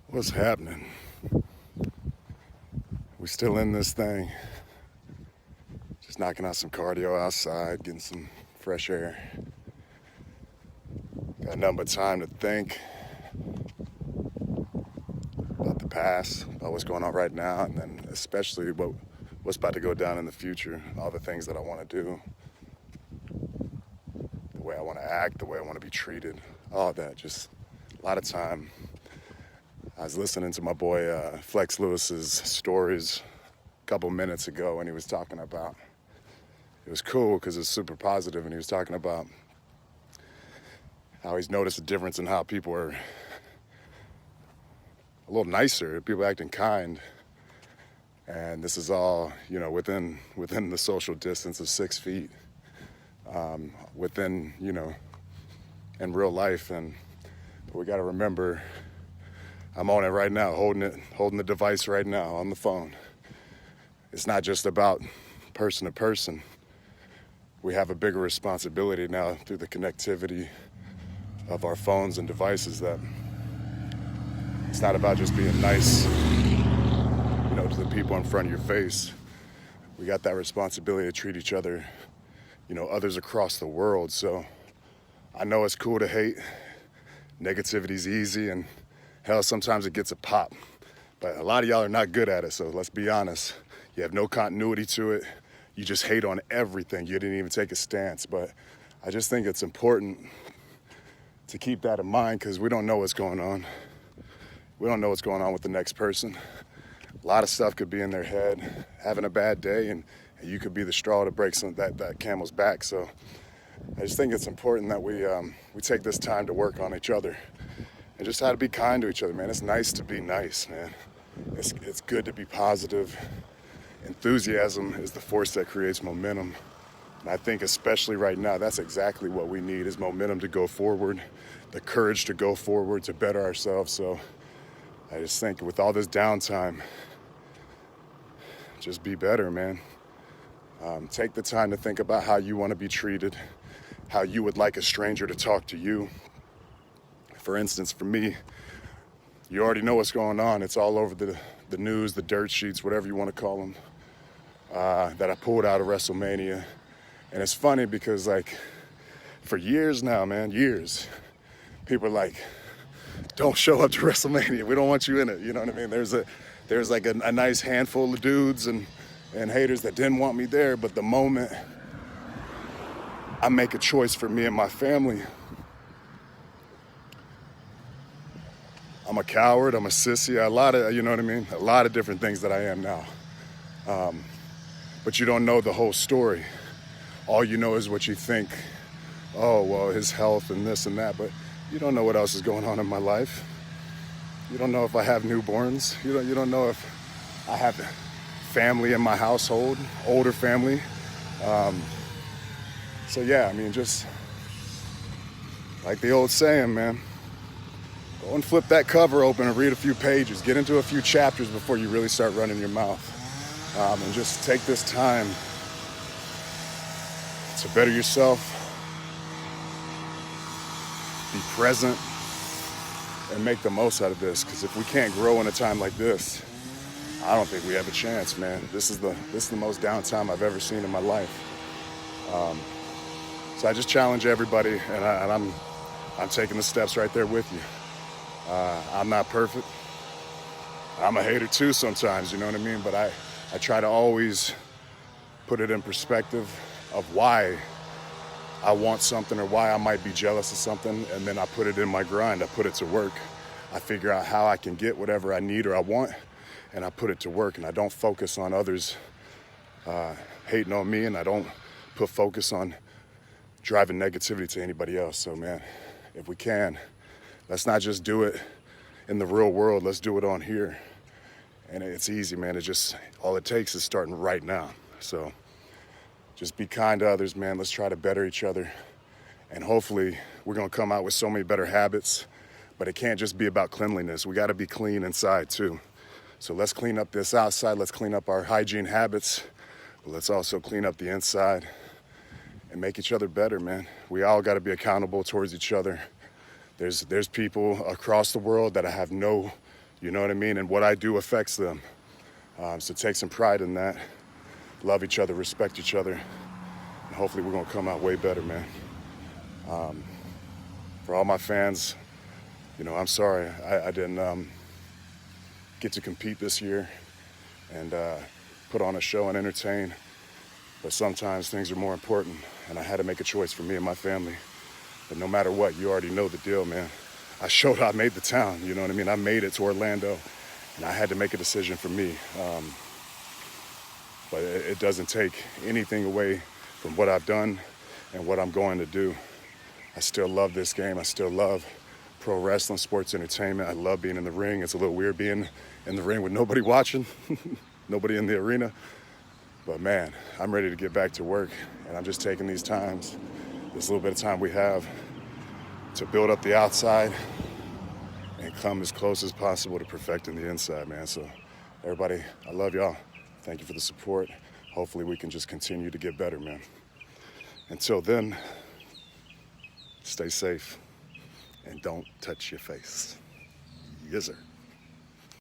What's happening? We still in this thing. Just knocking out some cardio outside, getting some fresh air. Got nothing but time to think about the past, about what's going on right now, and then especially what's about to go down in the future, all the things that I want to do, the way I want to act, the way I want to be treated, all that. Just a lot of time. I was listening to my boy Flex Lewis's stories a couple minutes ago, and he was talking about, it was cool because it's super positive, and he was talking about how he's noticed a difference in how people are a little nicer, people acting kind, and this is all, within the social distance of 6 feet, within, in real life. And we got to remember, I'm on it right now, holding the device right now on the phone. It's not just about person to person. We have a bigger responsibility now through the connectivity of our phones and devices, that it's not about just being nice, to the people in front of your face. We got that responsibility to treat each other, others across the world. So I know it's cool to hate. Negativity's easy, and hell, sometimes it gets a pop. But a lot of y'all are not good at it, so let's be honest. You have no continuity to it. You just hate on everything. You didn't even take a stance. But I just think it's important to keep that in mind, because we don't know what's going on. We don't know what's going on with the next person. A lot of stuff could be in their head, having a bad day, and you could be the straw to break that camel's back. So I just think it's important that we take this time to work on each other and just how to be kind to each other, man. It's nice to be nice, man. It's good to be positive. Enthusiasm is the force that creates momentum. And I think especially right now, that's exactly what we need, is momentum to go forward, the courage to go forward, to better ourselves. So I just think with all this downtime, just be better, man. Take the time to think about how you want to be treated, how you would like a stranger to talk to you. For instance, for me, you already know what's going on. It's all over the news, the dirt sheets, whatever you want to call them, that I pulled out of WrestleMania. And it's funny because, for years now, man, years, people are like, don't show up to WrestleMania. We don't want you in it. You know what I mean? There's a nice handful of dudes and haters that didn't want me there. But the moment I make a choice for me and my family, I'm a coward, I'm a sissy, a lot of different things that I am now. But you don't know the whole story. All you know is what you think. Oh, well, his health and this and that, but you don't know what else is going on in my life. You don't know if I have newborns. You don't know if I have family in my household, older family. So yeah, just like the old saying, man, go and flip that cover open and read a few pages. Get into a few chapters before you really start running your mouth. And just take this time to better yourself, be present, and make the most out of this. Because if we can't grow in a time like this, I don't think we have a chance, man. This is the most downtime I've ever seen in my life. So I just challenge everybody, and I'm taking the steps right there with you. I'm not perfect. I'm a hater too sometimes, you know what I mean? But I try to always put it in perspective of why I want something or why I might be jealous of something, and then I put it in my grind. I put it to work. I figure out how I can get whatever I need or I want, and I put it to work. And I don't focus on others hating on me, and I don't put focus on driving negativity to anybody else. So, man, if we can, let's not just do it in the real world. Let's do it on here. And it's easy, man. It's just, all it takes is starting right now. So just be kind to others, man. Let's try to better each other. And hopefully we're going to come out with so many better habits. But it can't just be about cleanliness. We got to be clean inside too. So let's clean up this outside. Let's clean up our hygiene habits. But let's also clean up the inside and make each other better, man. We all got to be accountable towards each other. There's people across the world that I have no You know what I mean? And what I do affects them. So take some pride in that. Love each other, respect each other. And hopefully we're going to come out way better, man. For all my fans, you know, I'm sorry I didn't get to compete this year and put on a show and entertain. But sometimes things are more important, and I had to make a choice for me and my family. But no matter what, you already know the deal, man. I showed I made the town, you know what I mean? I made it to Orlando, and I had to make a decision for me. But it doesn't take anything away from what I've done and what I'm going to do. I still love this game. I still love pro wrestling, sports entertainment. I love being in the ring. It's a little weird being in the ring with nobody watching, nobody in the arena. But man, I'm ready to get back to work, and I'm just taking these times, this little bit of time we have, to build up the outside and come as close as possible to perfecting the inside, man. So everybody, I love y'all. Thank you for the support. Hopefully we can just continue to get better, man. Until then, stay safe and don't touch your face. Yes, sir.